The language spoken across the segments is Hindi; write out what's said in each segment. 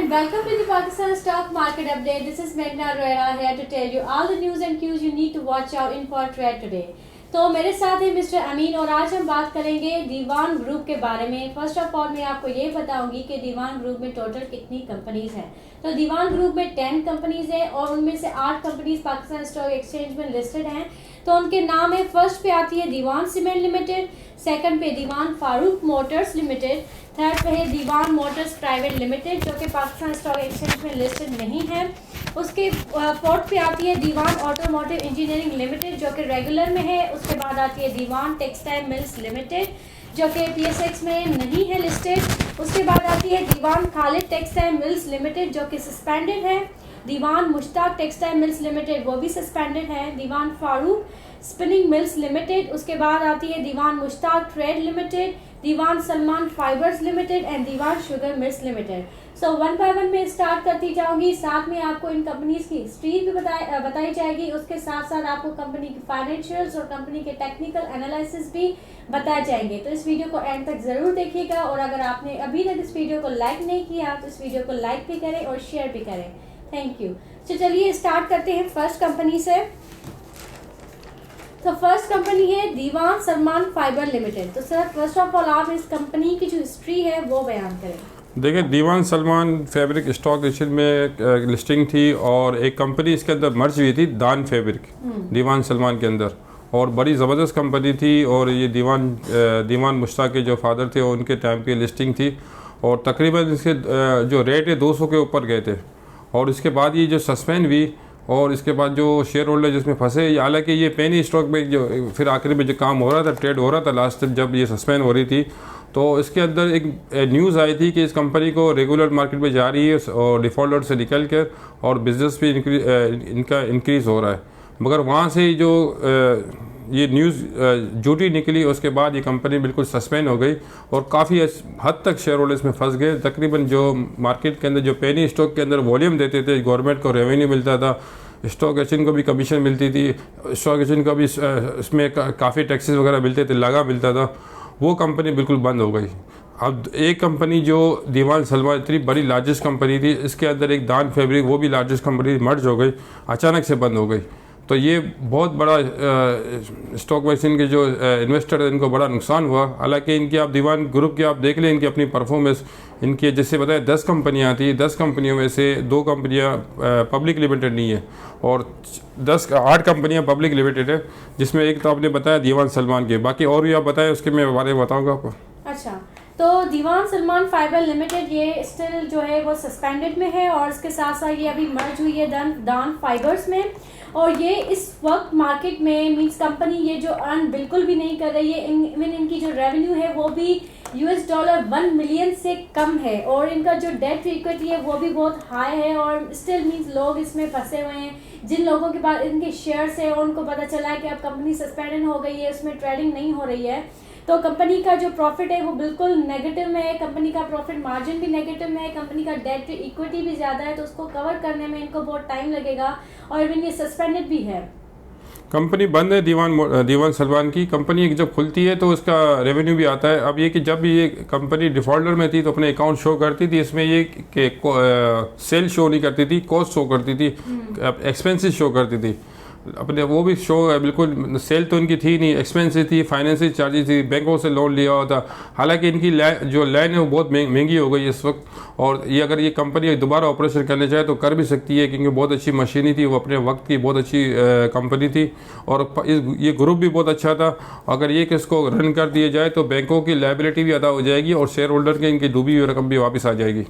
and welcome to the Pakistan Stock Market Update. This is Meghna Arora here to tell you all the news and cues you need to watch out in for trade today. तो मेरे साथ है मिस्टर अमीन और आज हम बात करेंगे दीवान ग्रुप के बारे में। फर्स्ट ऑफ ऑल मैं आपको ये बताऊंगी कि दीवान ग्रुप में टोटल कितनी कंपनीज हैं। तो दीवान ग्रुप में 10 कंपनीज है और उनमें से 8 कंपनीज पाकिस्तान स्टॉक एक्सचेंज में लिस्टेड हैं। तो उनके नाम है, फर्स्ट पे आती है दीवान सीमेंट लिमिटेड, सेकंड पे दीवान फारूक मोटर्स लिमिटेड, थर्ड पे है दीवान मोटर्स प्राइवेट लिमिटेड जो कि पाकिस्तान स्टॉक एक्सचेंज में लिस्टेड नहीं है। उसके फोर्थ पे आती है दीवान ऑटोमोटिव इंजीनियरिंग लिमिटेड जो कि रेगुलर में है। उसके बाद आती है दीवान टेक्सटाइल मिल्स लिमिटेड जो कि PSX में नहीं है लिस्टेड। उसके बाद आती है Dewan Khalid textile mills limited जो कि सस्पेंडेड है। Dewan Mushtaq textile mills limited वो भी सस्पेंडेड है। Dewan Farooq spinning mills limited, उसके बाद आती है Dewan Mushtaq trade limited, Dewan Salman fibres limited and Dewan sugar mills limited. So one by one में स्टार्ट करती जाऊंगी, साथ में आपको इन कंपनीज की हिस्ट्री भी बताई जाएगी। उसके साथ साथ आपको कंपनी की फाइनेंशियल्स और कंपनी के टेक्निकल एनालिसिस भी बताए जाएंगे। तो इस वीडियो को एंड तक जरूर देखिएगा और अगर आपने अभी तक इस वीडियो को लाइक नहीं किया तो इस वीडियो को लाइक भी करें और शेयर भी करें। Thank you. तो चलिए स्टार्ट करते हैं फर्स्ट कंपनी से। तो फर्स्ट कंपनी है दीवान सलमान फाइबर लिमिटेड। तो सर फर्स्ट ऑफ ऑल आप इस कंपनी की जो हिस्ट्री है वो बयान करें। देखिए, दीवान सलमान फैब्रिक स्टॉक एक्सचेंज में लिस्टिंग थी और एक कंपनी इसके अंदर मर्ज हुई थी दान फैब्रिक दीवान सलमान के अंदर, और बड़ी ज़बरदस्त कंपनी थी। और ये दीवान मुश्ताक के जो फादर थे उनके टाइम पे लिस्टिंग थी और तकरीबन इसके जो रेट है 200 के ऊपर गए थे। और इसके बाद ये जो सस्पेंड हुई और इसके बाद जो शेयर होल्डर जिसमें फंसे, हालांकि ये पेनी स्टॉक में जो फिर आखिरी में जो काम हो रहा था, ट्रेड हो रहा था लास्ट तक जब ये सस्पेंड हो रही थी, तो इसके अंदर एक न्यूज़ आई थी कि इस कंपनी को रेगुलर मार्केट में जा रही है और डिफ़ॉल्टर से निकल कर और बिजनेस भी इनका इंक्रीज़ हो रहा है। मगर वहाँ से जो ये न्यूज़ झूठी निकली, उसके बाद ये कंपनी बिल्कुल सस्पेंड हो गई और काफ़ी हद तक शेयर होल्डर्स में फंस गए। तकरीबन जो मार्केट के अंदर जो पेनी स्टॉक के अंदर वॉल्यूम देते थे, गवर्नमेंट को रेवेन्यू मिलता था, स्टॉक एक्सचेंज को भी कमीशन मिलती थी, स्टॉक एक्सचेंज को भी इसमें काफ़ी टैक्सेस वगैरह मिलते थे, लगा मिलता था, वो कंपनी बिल्कुल बंद हो गई। अब एक कंपनी जो दीवान सलमान इतनी बड़ी लार्जेस्ट कंपनी थी, इसके अंदर एक दान फैब्रिक वो भी लार्जेस्ट कंपनी मर्ज हो गई, अचानक से बंद हो गई। तो ये बहुत बड़ा स्टॉक एक्सचेंज के जो इन्वेस्टर है इनको बड़ा नुकसान हुआ। हालांकि इनकी आप दीवान ग्रुप की आप देख लें, इनकी अपनी परफॉर्मेंस, इनकी जैसे बताया 10 कंपनियाँ थी, 10 कंपनियों में से 2 कंपनियाँ पब्लिक लिमिटेड नहीं है और 8 कंपनियाँ पब्लिक लिमिटेड है, जिसमें एक तो आपने बताया दीवान सलमान के, बाकी और भी आप बताएं उसके मैं बारे में बताऊँगा आपको। अच्छा, तो दीवान सलमान फाइबर लिमिटेड ये स्टिल जो है वो सस्पेंडेड में है और इसके साथ साथ ये अभी मर्ज हुई है दान फाइबर्स में। और ये इस वक्त मार्केट में मींस कंपनी ये जो अर्न बिल्कुल भी नहीं कर रही है। इवन इनकी जो रेवेन्यू है वो भी $1 मिलियन से कम है और इनका जो डेट टू इक्विटी है वो भी बहुत हाई है और स्टिल मींस लोग इसमें फंसे हुए हैं। जिन लोगों के पास इनके शेयर्स है उनको पता चला है कि अब कंपनी सस्पेंडेड हो गई है, उसमें ट्रेडिंग नहीं हो रही है, तो कंपनी का जो प्रॉफिट है वो बिल्कुल नेगेटिव में है। कंपनी का प्रॉफिट मार्जिन भी नेगेटिव में है, कंपनी का डेट टू इक्विटी भी ज़्यादा है, तो उसको कवर करने में इनको बहुत टाइम लगेगा और इवन ये सस्पेंडेड भी है। कंपनी बंद है दीवान सलमान की। कंपनी जब खुलती है तो उसका रेवेन्यू भी आता है। अब ये कि जब ये कंपनी डिफ़ॉल्टर में थी तो अपने अकाउंट शो करती थी, इसमें ये कि सेल शो नहीं करती थी, कॉस्ट शो करती थी, एक्सपेंसेस शो करती थी अपने, वो भी शो है बिल्कुल। सेल तो इनकी थी नहीं, एक्सपेंसिव थी, फाइनेंसिंग चार्जेस थी, बैंकों से लोन लिया हुआ था। हालांकि इनकी जो लाइन है वो बहुत महंगी हो गई इस वक्त और ये अगर ये कंपनी दोबारा ऑपरेशन करने चाहे तो कर भी सकती है क्योंकि बहुत अच्छी मशीनरी थी, वो अपने वक्त की बहुत अच्छी कंपनी थी और ये ग्रुप भी बहुत अच्छा था। अगर ये किसको रन कर दिया जाए तो बैंकों की लायबिलिटी भी अदा हो जाएगी और शेयर होल्डर के इनकी डूबी हुई रकम भी वापस आ जाएगी।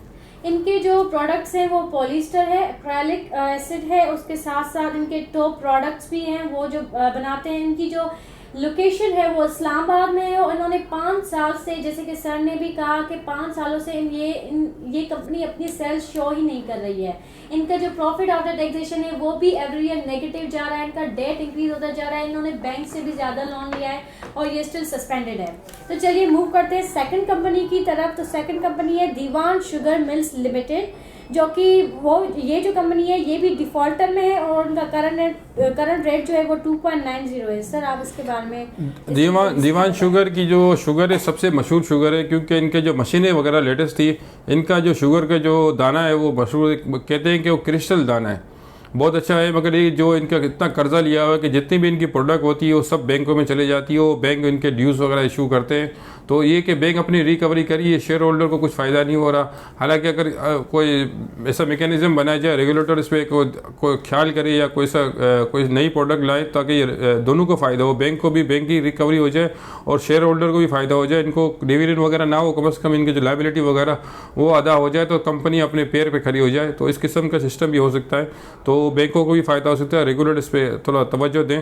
इनके जो प्रोडक्ट्स हैं वो पॉलिस्टर है, एक्रेलिक एसिड है, उसके साथ साथ इनके टॉप प्रोडक्ट्स भी हैं वो जो बनाते हैं। इनकी जो लोकेशन है वो इस्लामाबाद में है और इन्होंने 5 साल से, जैसे कि सर ने भी कहा कि 5 सालों से ये कंपनी अपनी सेल्स शो ही नहीं कर रही है। इनका जो प्रॉफिट आफ्टर टैक्सेशन है वो भी एवरी ईयर नेगेटिव जा रहा है, इनका डेट इंक्रीज होता जा रहा है, इन्होंने बैंक से भी ज़्यादा लोन लिया है और ये स्टिल सस्पेंडेड है। तो चलिए मूव करते हैं सेकंड कंपनी की तरफ। तो सेकंड कंपनी है दीवान शुगर मिल्स लिमिटेड जो कि वो ये जो कंपनी है ये भी डिफॉल्टर में है और उनका करंट रेट जो है वो 2.90 है। सर आप इसके बारे में दीवान शुगर की जो शुगर है सबसे मशहूर शुगर है, क्योंकि इनके जो मशीनें वगैरह लेटेस्ट थी, इनका जो शुगर का जो दाना है वो मशहूर, कहते हैं कि वो क्रिस्टल दाना है, बहुत अच्छा है। मगर ये जो इनका इतना कर्जा लिया हुआ है कि जितनी भी इनकी प्रोडक्ट होती है वो सब बैंकों में चले जाती है, वो बैंक इनके ड्यूज वगैरह इशू करते हैं। तो ये कि बैंक अपनी रिकवरी करी, ये शेयर होल्डर को कुछ फ़ायदा नहीं हो रहा। हालांकि अगर कोई ऐसा मैकेनिज्म बनाया जाए, रेगुलेटर इस पर कोई ख्याल करे या कोई नई प्रोडक्ट लाए ताकि दोनों को फ़ायदा हो, बैंक को भी बैंक की रिकवरी हो जाए और शेयर होल्डर को भी फ़ायदा हो जाए, इनको डिविडेंड वगैरह ना हो, कम से कम इनकी जो लायबिलिटी वगैरह वो अदा हो जाए तो कंपनी अपने पैर पे खड़ी हो जाए। तो इस किस्म का सिस्टम भी हो सकता है, तो बैंकों को भी फ़ायदा हो सकता है। रेगुलेटर इस पर थोड़ा तवज्जो दें।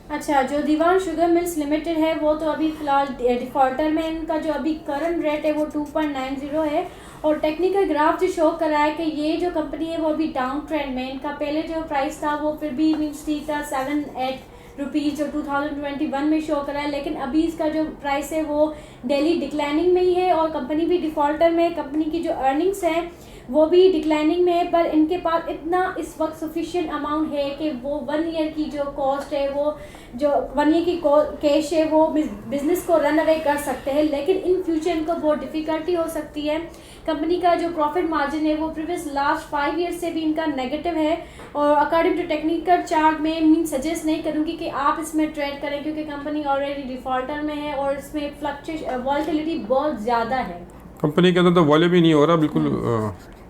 अच्छा, जो दीवान शुगर मिल्स लिमिटेड है वो तो अभी फिलहाल डिफॉल्टर में, इनका जो अभी करंट रेट है वो 2.90 है और टेक्निकल ग्राफ जो शो कर रहा है कि ये जो कंपनी है वो अभी डाउन ट्रेंड में, इनका पहले जो प्राइस था वो फिर भी मीन्स ठीक था 7-8 रुपीज़ जो 2021 में शो कर रहा है, लेकिन अभी इसका जो प्राइस है वो डेली डिक्लाइनिंग में ही है और कंपनी भी डिफॉल्टर में, कंपनी की जो अर्निंग्स है वो भी डिक्लाइनिंग में है, पर इनके पास इतना इस वक्त सफिशिएंट अमाउंट है कि वो 1 ईयर की जो कॉस्ट है, वो जो 1 ईयर की कैश है वो बिजनेस को रन अवे कर सकते हैं, लेकिन इन फ्यूचर इनको बहुत डिफिकल्टी हो सकती है। कंपनी का जो प्रॉफिट मार्जिन है वो प्रीवियस लास्ट 5 ईयर से भी इनका नेगेटिव है और अकॉर्डिंग टू टेक्निकल चार्ट में मीन सजेस्ट नहीं करूँगी कि आप इसमें ट्रेड करें, क्योंकि कंपनी ऑलरेडी डिफॉल्टर में है और इसमें फ्लक्चुएशन वॉलेटिलिटी बहुत ज़्यादा है। कंपनी के अंदर तो वॉल्यूम ही नहीं हो रहा बिल्कुल,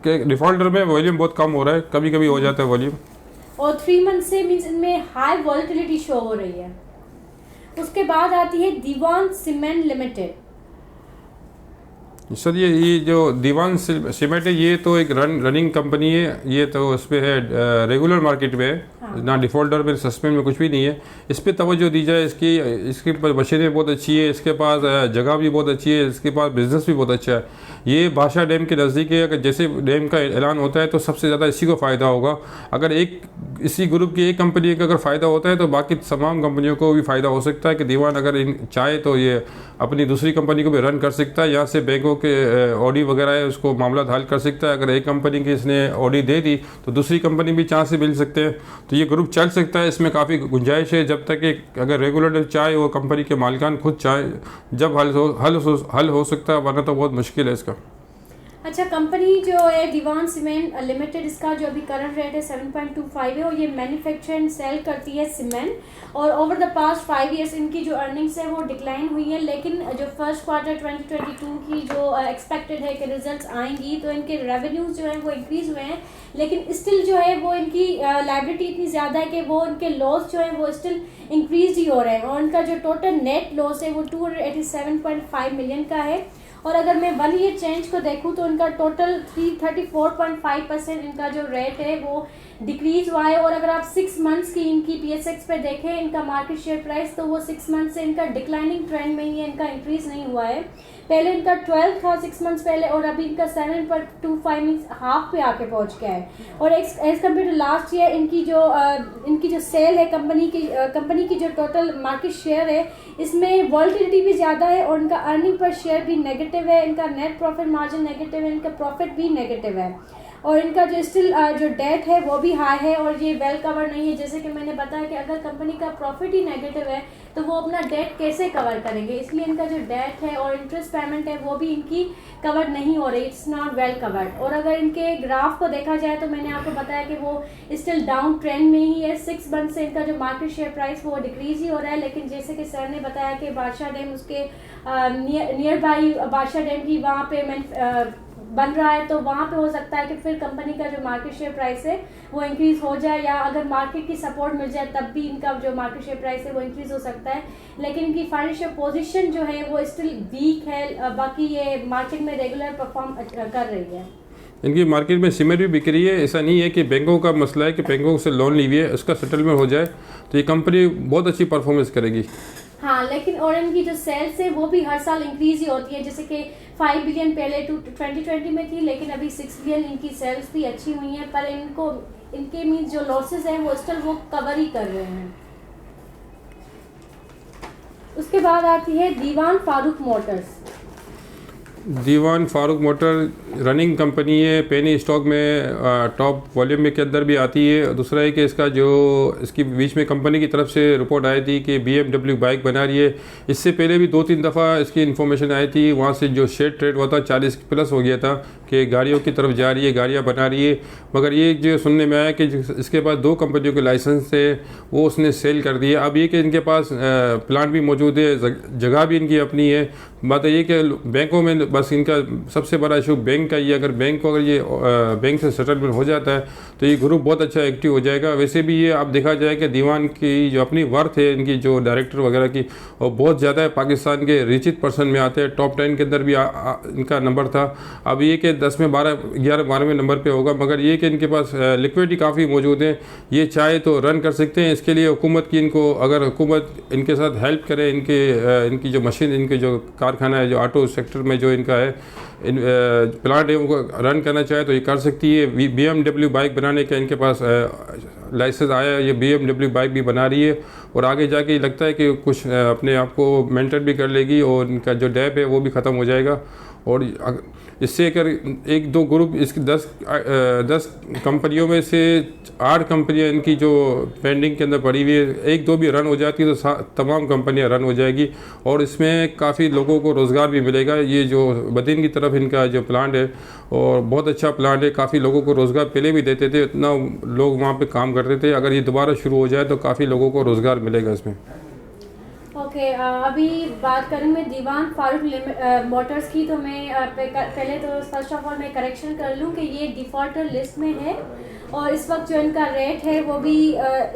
के डिफॉल्टर में वॉल्यूम बहुत कम हो रहा है, कभी कभी हो जाता है वॉल्यूम, और 3 मंथ से मीन्स इनमें हाई वॉलेटिलिटी शो हो रही है। उसके बाद आती है दीवान सीमेंट लिमिटेड। सर ये जो दीवान सीमेंट है ये तो एक रनिंग कंपनी है, ये तो उस पर है रेगुलर मार्केट में है। हाँ। ना डिफॉल्टर में सस्पेंड में कुछ भी नहीं है, इस पर तवज्जो दी जाए। इसकी मशीनें बहुत अच्छी है, इसके पास जगह भी बहुत अच्छी है, इसके पास बिजनेस भी बहुत अच्छा है। ये भाषा डैम के नज़दीक है, अगर जैसे डैम का ऐलान होता है तो सबसे ज़्यादा इसी को फ़ायदा होगा। अगर इसी ग्रुप की एक कंपनी का अगर फ़ायदा होता है तो बाकी तमाम कंपनियों को भी फ़ायदा हो सकता है कि दीवान अगर चाहे तो ये अपनी दूसरी कंपनी को भी रन कर सकता है, यहाँ से बैंकों के ऑडी वगैरह है उसको मामला हल कर सकता है। अगर एक कंपनी की इसने ऑडी दे दी तो दूसरी कंपनी भी चांस से मिल सकते हैं, तो ये ग्रुप चल सकता है। इसमें काफ़ी गुंजाइश है, जब तक कि अगर रेगुलेटर चाहे, वो कंपनी के मालिकान खुद चाहे, जब हल हो सकता है, वरना तो बहुत मुश्किल है इसका। अच्छा, कंपनी जो है दीवान सीमेंट लिमिटेड, इसका जो अभी करंट रेट है 7.25 है और ये मैन्युफैक्चर एंड सेल करती है सीमेंट और ओवर द पास्ट 5 इयर्स इनकी जो अर्निंग्स है वो डिक्लाइन हुई है, लेकिन जो फर्स्ट क्वार्टर 2022 की जो एक्सपेक्टेड है कि रिजल्ट्स आएंगी तो इनके रेवेन्यूज जो है वो इंक्रीज हुए हैं, लेकिन स्टिल जो है वो इनकी लायबिलिटी इतनी ज़्यादा है कि वो इनके लॉस जो है वो स्टिल इंक्रीज ही हो रहे हैं और उनका जो टोटल नेट लॉस है वो 287.5 मिलियन का है। और अगर मैं 1 ईयर चेंज को देखूं तो इनका टोटल 34.5% इनका जो रेट है वो डिक्रीज हुआ है। और अगर आप 6 मंथ्स की इनकी PSX पे देखें इनका मार्केट शेयर प्राइस, तो वो 6 मंथ से इनका डिक्लाइनिंग ट्रेंड में ही है, इनका इंक्रीज नहीं हुआ है। पहले इनका 12 था 6 मंथ्स पहले और अभी इनका 7.25 मीन्स हाफ पे आके पहुंच गया है। और as compare to last year इनकी जो सेल है कंपनी की जो टोटल मार्केट शेयर है इसमें वॉलेटिलिटी भी ज़्यादा है और इनका अर्निंग पर शेयर भी नेगेटिव है, इनका नेट प्रॉफिट मार्जिन नेगेटिव है, इनका प्रॉफिट भी नेगेटिव है और इनका जो स्टिल जो डेट है वो भी हाई है और ये वेल कवर नहीं है। जैसे कि मैंने बताया कि अगर कंपनी का प्रॉफिट ही नेगेटिव है तो वो अपना डेट कैसे कवर करेंगे, इसलिए इनका जो डेट है और इंटरेस्ट पेमेंट है वो भी इनकी कवर नहीं हो रही, इट्स नॉट वेल कवर्ड। और अगर इनके ग्राफ को देखा जाए तो मैंने आपको बताया कि वो स्टिल डाउन ट्रेंड में ही है। 6 मंथ से इनका जो मार्केट शेयर प्राइस वो डिक्रीज ही हो रहा है, लेकिन जैसे कि सर ने बताया कि बादशाह डैम उसके नियर बाई बादशाह डैम की वहाँ पे बन रहा है तो वहाँ पे हो सकता है कि फिर कंपनी का जो मार्केट शेयर प्राइस है वो इंक्रीज हो जाए, या अगर मार्केट की सपोर्ट मिल जाए तब भी इनका जो मार्केट शेयर प्राइस है वो इंक्रीज हो सकता है। लेकिन इनकी फाइनेंशियल पोजीशन जो है वो स्टिल वीक है, बाकी ये मार्केट में रेगुलर परफॉर्म कर रही है। इनकी मार्केट में सीमेंट भी बिक रही है, ऐसा नहीं है कि बैंकों का मसला है कि बैंकों से लोन ली हुई है, उसका सेटलमेंट हो जाए तो ये कंपनी बहुत अच्छी परफॉर्मेंस करेगी। हाँ, लेकिन और इनकी जो सेल्स है वो भी हर साल इंक्रीज ही होती है, जैसे कि 5 बिलियन पहले 2020 में थी, लेकिन अभी 6 बिलियन इनकी सेल्स भी अच्छी हुई हैं, पर इनके मीन्स जो लॉसेस हैं वो स्टिल वो कवर ही कर रहे हैं। उसके बाद आती है दीवान फारूक मोटर्स। दीवान फारूक मोटर रनिंग कंपनी है, पेनी स्टॉक में टॉप वॉल्यूम में के अंदर भी आती है। दूसरा है कि इसकी बीच में कंपनी की तरफ से रिपोर्ट आई थी कि BMW बाइक बना रही है। इससे पहले भी 2-3 दफ़ा इसकी इन्फॉर्मेशन आई थी, वहाँ से जो शेयर ट्रेड हुआ था 40+ हो गया था कि गाड़ियों की तरफ जा रही है, गाड़ियाँ बना रही है। मगर ये जो सुनने में आया कि इसके पास 2 कंपनियों के लाइसेंस थे, वो उसने सेल कर दिए। अब ये कि इनके पास प्लांट भी मौजूद है, जगह भी इनकी अपनी है। बात ये कि बैंकों में बस इनका सबसे बड़ा इशू बैंक का ही है। अगर ये बैंक से सेटलमेंट हो जाता है तो ये ग्रुप बहुत अच्छा एक्टिव हो जाएगा। वैसे भी ये आप देखा जाए कि दीवान की जो अपनी वर्थ है, इनकी जो डायरेक्टर वगैरह की, और बहुत ज़्यादा है। पाकिस्तान के रिचित पर्सन में आते हैं, टॉप 10 के अंदर भी इनका नंबर था। अब ये कि 10 में 11-12वें नंबर पे होगा। मगर ये कि इनके पास लिक्विडिटी काफ़ी मौजूद है, ये चाहे तो रन कर सकते हैं। इसके लिए हुकूमत की अगर हुकूमत इनके साथ हेल्प करे, इनकी जो मशीन, इनके जो कारखाना है, जो ऑटो सेक्टर में जो इनका है प्लांट है, उनको रन करना चाहे तो ये कर सकती है। BMW बाइक बनाने का इनके पास लाइसेंस आया है, ये BMW बाइक भी बना रही है। और आगे जाके लगता है कि कुछ अपने आप को मेंटेन भी कर लेगी और इनका जो डेप है वो भी ख़त्म हो जाएगा। और इससे अगर 1-2 ग्रुप, इसकी 10 कंपनियों में से 8 कंपनियां इनकी जो पेंडिंग के अंदर पड़ी हुई है, 1-2 भी रन हो जाती है तो तमाम कंपनियां रन हो जाएगी। और इसमें काफ़ी लोगों को रोज़गार भी मिलेगा। ये जो बदीन की तरफ इनका जो प्लांट है, और बहुत अच्छा प्लांट है, काफ़ी लोगों को रोज़गार पहले भी देते थे, इतना लोग वहाँ पे काम करते थे। अगर ये दोबारा शुरू हो जाए तो काफ़ी लोगों को रोज़गार मिलेगा इसमें। ओके, अभी बात करूँ मैं दीवान फारूक मोटर्स की, तो मैं पहले तो फर्स्ट ऑफ ऑल मैं करेक्शन कर लूँ कि ये डिफ़ॉल्टर लिस्ट में है। और इस वक्त जो इनका रेट है वो भी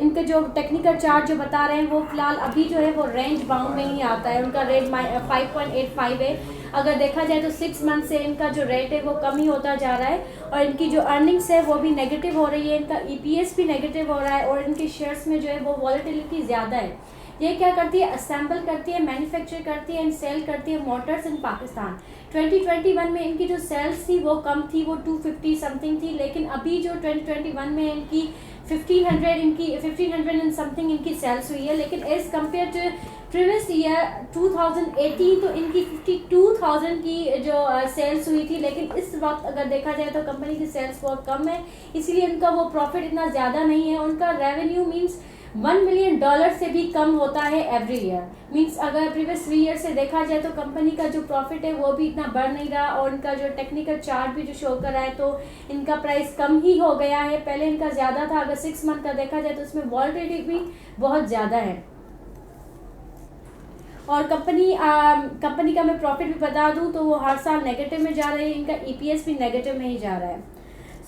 इनके जो टेक्निकल चार्ट जो बता रहे हैं वो फिलहाल अभी जो है वो रेंज बाउंड में ही आता है। उनका रेट 5.85 है। अगर देखा जाए तो 6 मंथ से इनका जो रेट है वो कम ही होता जा रहा है। और इनकी जो अर्निंग्स है वो भी नेगेटिव हो रही है, इनका EPS भी नेगेटिव हो रहा है। और इनके शेयर्स में जो है वो वॉलेटिलिटी ज़्यादा है। ये क्या करती है, असेंबल करती है, मैन्युफैक्चर करती है एंड सेल करती है मोटर्स इन पाकिस्तान। 2021 में इनकी जो सेल्स थी वो कम थी, वो 250 समथिंग थी। लेकिन अभी जो 2021 में इनकी 1500 एंड समथिंग इनकी सेल्स हुई है। लेकिन as compare to previous year 2018 तो इनकी 52,000 की जो सेल्स हुई थी। लेकिन इस वक्त अगर देखा जाए तो कंपनी की सेल्स बहुत कम है, इसीलिए उनका वो प्रॉफिट इतना ज़्यादा नहीं है। उनका रेवेन्यू मीन्स $1 मिलियन से भी कम होता है एवरी ईयर। मीन्स अगर प्रीवियस 3 ईयर से देखा जाए तो कंपनी का जो प्रॉफिट है वो भी इतना बढ़ नहीं रहा। और इनका जो टेक्निकल चार्ट भी जो शो कर रहा है तो इनका प्राइस कम ही हो गया है, पहले इनका ज़्यादा था। अगर 6 मंथ का देखा जाए तो इसमें वॉलेटिलिटी भी बहुत ज़्यादा है। और कंपनी का मैं प्रॉफिट भी बता दूं तो वो हर साल नेगेटिव में जा रही है, इनका EPS भी नेगेटिव में ही जा रहा है।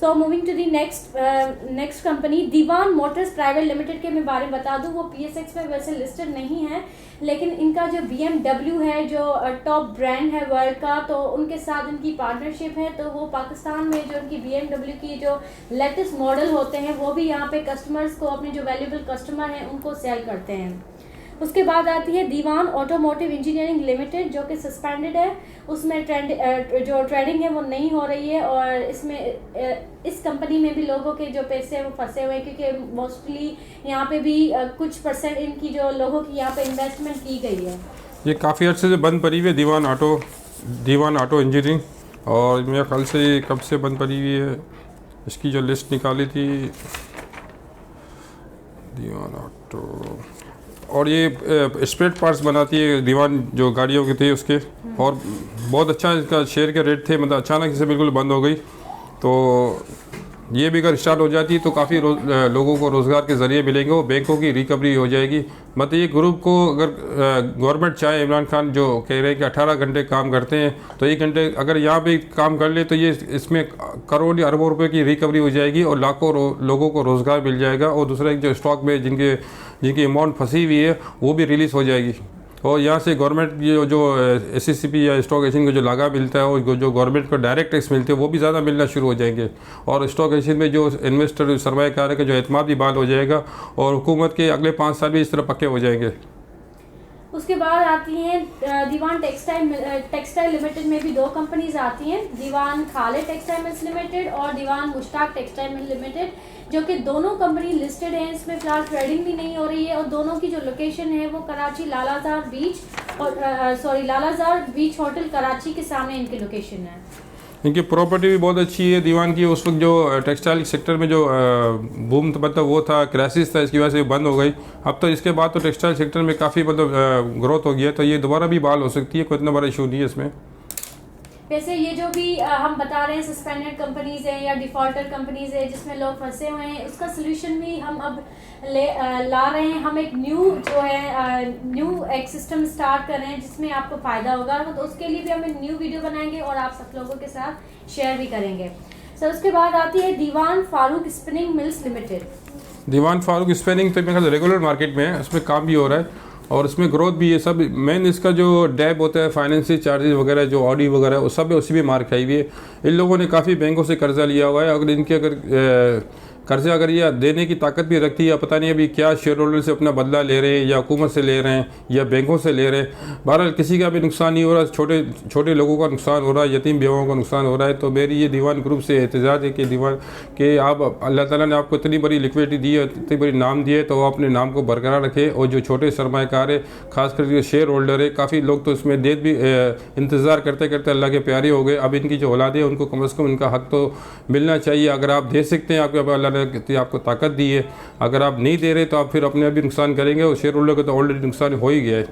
So moving to the next company Dewan motors private limited के मैं बारे में बता दूं, वो PSX में वैसे लिस्टेड नहीं है। लेकिन इनका जो BMW है, जो टॉप ब्रांड है वर्ल्ड का, तो उनके साथ इनकी पार्टनरशिप है। तो वो पाकिस्तान में जो इनकी BMW की जो लेटेस्ट मॉडल होते हैं वो भी यहाँ पे कस्टमर्स को, अपने जो वैल्यूबल कस्टमर हैं उनको सेल करते हैं। उसके बाद आती है दीवान ऑटोमोटिव इंजीनियरिंग लिमिटेड, जो कि सस्पेंडेड है। उसमें जो ट्रेडिंग है वो नहीं हो रही है। और इसमें इस कंपनी में भी लोगों के जो पैसे हैं वो फंसे हुए हैं, क्योंकि मोस्टली यहाँ पे भी कुछ परसेंट इनकी जो लोगों की यहाँ पे इन्वेस्टमेंट की गई है। ये काफ़ी अर्से से बंद पड़ी हुई है दीवान ऑटो इंजीनियरिंग, और मेरे ख्याल से कब से बंद पड़ी हुई है। इसकी जो लिस्ट निकाली थी दीवान ऑटो, और ये स्पेयर पार्ट्स बनाती है दीवान, जो गाड़ियों के थे उसके। और बहुत अच्छा इसका शेयर के रेट थे, मतलब अचानक से बिल्कुल बंद हो गई। तो ये भी अगर स्टार्ट हो जाती है तो काफ़ी लोगों को रोज़गार के ज़रिए मिलेंगे, वो बैंकों की रिकवरी हो जाएगी। मतलब ये ग्रुप को अगर गवर्नमेंट चाहे, इमरान खान जो कह रहे हैं कि 18 घंटे काम करते हैं, तो 1 घंटे अगर यहाँ पे काम कर ले तो ये इसमें करोड़ या अरबों रुपए की रिकवरी हो जाएगी और लाखों लोगों को रोज़गार मिल जाएगा। और दूसरा एक जो स्टॉक में जिनकी अमाउंट फंसी हुई है वो भी रिलीज़ हो जाएगी। और यहाँ से गवर्नमेंट जो SCCP या स्टॉक एक्सचेंज को जो लागा मिलता है और जो गवर्नमेंट को डायरेक्ट टैक्स मिलते हैं वो भी ज़्यादा मिलना शुरू हो जाएंगे। और स्टॉक एक्सचेंज में जो इन्वेस्टर सरमायाकार का जो एतमाद भी बहाल हो जाएगा, और हुकूमत के अगले 5 साल भी इस तरह पक्के हो जाएंगे। उसके बाद आती हैं दीवान टेक्सटाइल लिमिटेड में भी 2 कंपनीज आती हैं, दीवान खालिद टेक्सटाइल मिल्स लिमिटेड और दीवान मुश्ताक टेक्सटाइल मिल लिमिटेड, जो कि दोनों कंपनी लिस्टेड हैं। इसमें फिलहाल ट्रेडिंग भी नहीं हो रही है। और दोनों की जो लोकेशन है वो कराची लालाजार बीच और सॉरी लालाजार बीच होटल कराची के सामने इनकी लोकेशन है। इनकी प्रॉपर्टी भी बहुत अच्छी है दीवान की। उस वक्त जो टेक्सटाइल सेक्टर में जो बूम मतलब वो था, क्राइसिस था, इसकी वजह से बंद हो गई। अब तो इसके बाद तो टेक्सटाइल सेक्टर में काफ़ी मतलब ग्रोथ हो गई है, तो ये दोबारा भी बहाल हो सकती है, कोई इतना बड़ा इशू नहीं है इसमें। वैसे ये जो भी हम बता रहे हैं सस्पेंडेड कंपनीज है या डिफॉल्टर कंपनीज है जिसमें लोग फंसे हुए हैं, उसका सोल्यूशन भी हम अब ला रहे हैं। हम एक न्यू एक सिस्टम स्टार्ट कर रहे हैं जिसमें आपको फ़ायदा होगा, तो उसके लिए भी हम एक न्यू वीडियो बनाएंगे और आप सब लोगों के साथ शेयर भी करेंगे। सो उसके बाद आती है Dewan Farooq spinning mills limited. दीवान फारूक स्पिनिंग तो मेरे ख्याल रेगुलर मार्केट में है, उसमें काम भी हो रहा है और इसमें ग्रोथ भी है। सब मेन इसका जो डैब होता है, फाइनेंशियल चार्जेस वगैरह, जो ऑडी वगैरह, वो सब उसी में मार खाई हुई है। इन लोगों ने काफ़ी बैंकों से कर्जा लिया हुआ है। अगर इनके कर्जा अगर ये देने की ताकत भी रखती है, या पता नहीं अभी क्या शेयर होल्डर से अपना बदला ले रहे हैं या हुकूमत से ले रहे हैं या बैंकों से ले रहे हैं। बहरहाल किसी का भी नुकसान नहीं हो रहा, छोटे छोटे लोगों का नुकसान हो रहा है, यतीम बेवाओं का नुकसान हो रहा है। तो मेरी ये दीवान ग्रुप से एहतजाज है कि दीवान के आप अल्लाह ताला ने आपको इतनी बड़ी लिक्विडिटी दी है, इतनी बड़ी नाम दी है, तो अपने नाम को बरकरार रखें। और जो छोटे सरमाएकार है, खासकर जो शेयर होल्डर है, काफ़ी लोग तो इसमें देर भी इंतज़ार करते करते अल्लाह के प्यारे हो गए। अब इनकी जो औलाद है उनको कम से कम इनका हक तो मिलना चाहिए। अगर आप दे सकते हैं, आपके अल्लाह ने कितनी आपको ताकत दी है, अगर आप नहीं दे रहे तो आप फिर अपने भी नुकसान करेंगे, और शेयर होल्डर को तो ऑलरेडी नुकसान हो ही गया है।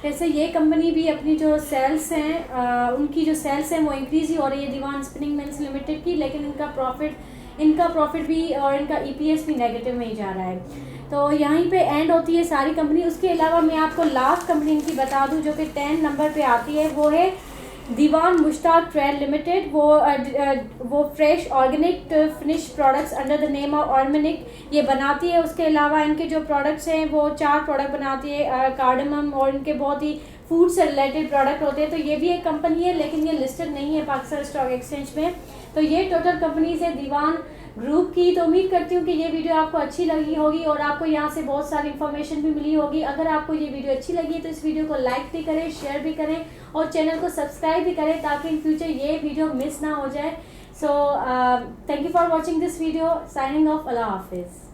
जैसे ये कंपनी भी अपनी जो सेल्स हैं उनकी जो सेल्स हैं वो इंक्रीज ही हो रही है दीवान स्पिनिंग मिल्स लिमिटेड की, लेकिन इनका प्रॉफिट भी और इनका ईपीएस भी नेगेटिव में ही जा रहा है। तो यहीं पे एंड होती है सारी कंपनी। उसके अलावा मैं आपको लास्ट कंपनी इनकी बता दूं जो कि 10 नंबर पे आती है, वो है दीवान मुश्ताक ट्रेड लिमिटेड। वो fresh organic finish products under the name of organic ये बनाती है। उसके अलावा इनके जो प्रोडक्ट्स हैं वो 4 प्रोडक्ट बनाती है, कार्डमम, और इनके बहुत ही फूड से रिलेटेड प्रोडक्ट होते हैं। तो ये भी एक कंपनी है, लेकिन ये लिस्टेड नहीं है पाकिस्तान स्टॉक एक्सचेंज में। तो ये टोटल कंपनीज है दीवान ग्रुप की। तो उम्मीद करती हूँ कि ये वीडियो आपको अच्छी लगी होगी और आपको यहाँ से बहुत सारी इन्फॉर्मेशन भी मिली होगी। अगर आपको ये वीडियो अच्छी लगी तो इस वीडियो को लाइक भी करें, शेयर भी करें और चैनल को सब्सक्राइब भी करें ताकि इन फ्यूचर ये वीडियो मिस ना हो जाए। So thank you for watching this video. Signing off, अल्लाह हाफिज़।